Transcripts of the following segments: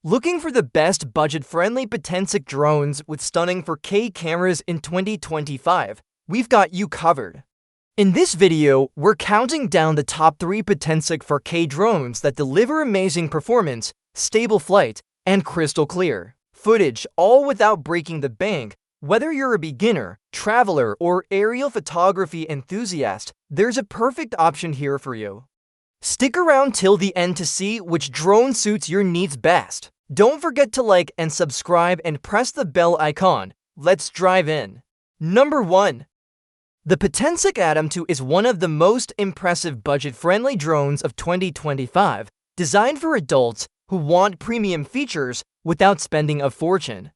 Looking for the best budget-friendly Potensic drones with stunning 4K cameras in 2025? We've got you covered. In this video, we're counting down the top 3 Potensic 4K drones that deliver amazing performance, stable flight, and crystal clear footage, all without breaking the bank. Whether you're a beginner, traveler, or aerial photography enthusiast, there's a perfect option here for you. Stick around till the end to see which drone suits your needs best. Don't forget to like and subscribe and press the bell icon. Let's dive in. Number 1. The Potensic Atom 2 is one of the most impressive budget-friendly drones of 2025, designed for adults who want premium features without spending a fortune.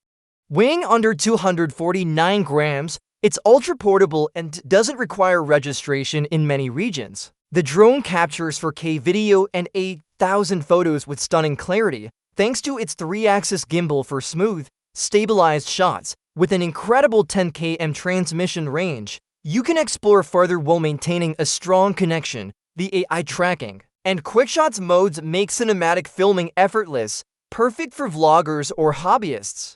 Weighing under 249 grams, it's ultra-portable and doesn't require registration in many regions. The drone captures 4K video and 8,000 photos with stunning clarity, thanks to its 3-axis gimbal for smooth, stabilized shots. With an incredible 10 km transmission range, you can explore further while maintaining a strong connection. The AI tracking and quickshots modes make cinematic filming effortless, perfect for vloggers or hobbyists.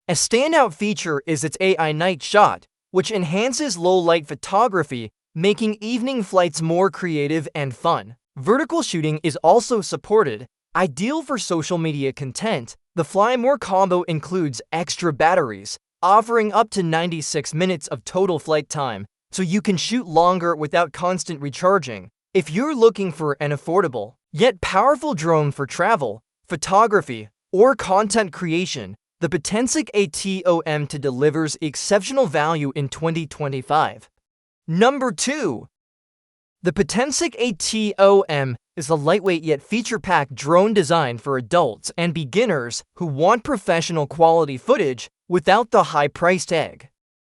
A standout feature is its AI night shot, which enhances low-light photography, making evening flights more creative and fun. Vertical shooting is also supported, ideal for social media content. The Fly More combo includes extra batteries, offering up to 96 minutes of total flight time, so you can shoot longer without constant recharging. If you're looking for an affordable, yet powerful drone for travel, photography, or content creation, the Potensic ATOM 2 delivers exceptional value in 2025. Number 2. The Potensic ATOM is a lightweight yet feature-packed drone designed for adults and beginners who want professional quality footage without the high price tag.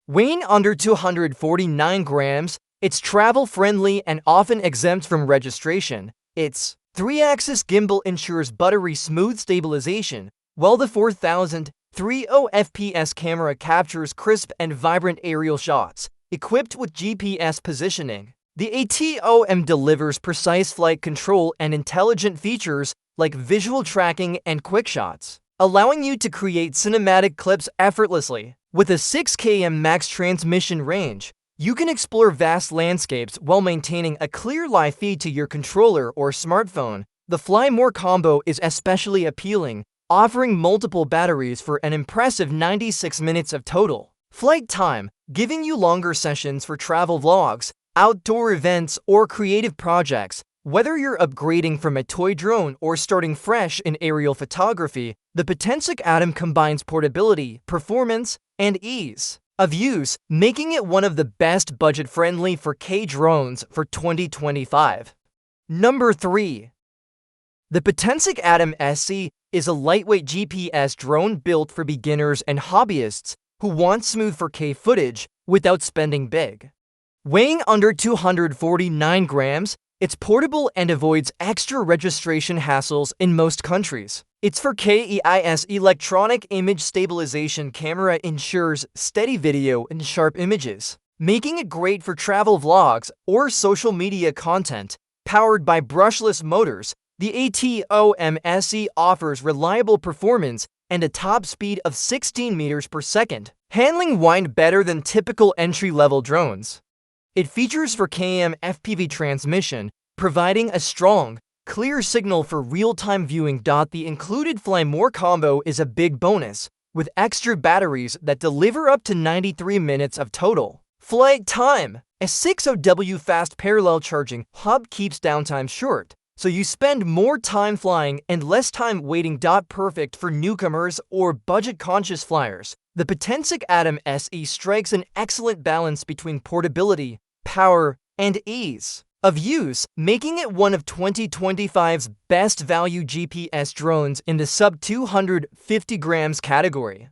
Weighing under 249 grams, it's travel-friendly and often exempt from registration. Its 3-axis gimbal ensures buttery smooth stabilization, while the 4030 fps camera captures crisp and vibrant aerial shots. Equipped with GPS positioning, the ATOM delivers precise flight control and intelligent features like visual tracking and quickshots, allowing you to create cinematic clips effortlessly. With a 6 km max transmission range, you can explore vast landscapes while maintaining a clear live feed to your controller or smartphone. The Fly More combo is especially appealing, offering multiple batteries for an impressive 96 minutes of total flight time, giving you longer sessions for travel vlogs, outdoor events, or creative projects. Whether you're upgrading from a toy drone or starting fresh in aerial photography, the Potensic Atom combines portability, performance, and ease of use, making it one of the best budget-friendly 4K drones for 2025. Number 3. The Potensic Atom SE is a lightweight GPS drone built for beginners and hobbyists who want smooth 4K footage without spending big. Weighing under 249 grams, it's portable and avoids extra registration hassles in most countries. Its 4K EIS electronic image stabilization camera ensures steady video and sharp images, making it great for travel vlogs or social media content. Powered by brushless motors, the ATOM SE offers reliable performance and a top speed of 16 meters per second, handling wind better than typical entry-level drones. It features 4K FPV transmission, providing a strong, clear signal for real-time viewing. The included Fly More combo is a big bonus, with extra batteries that deliver up to 93 minutes of total flight time. A 60W fast parallel charging hub keeps downtime short, so you spend more time flying and less time waiting. Perfect for newcomers or budget-conscious flyers. The Potensic Atom SE strikes an excellent balance between portability, power, and ease of use, making it one of 2025's best value GPS drones in the sub 250 grams category.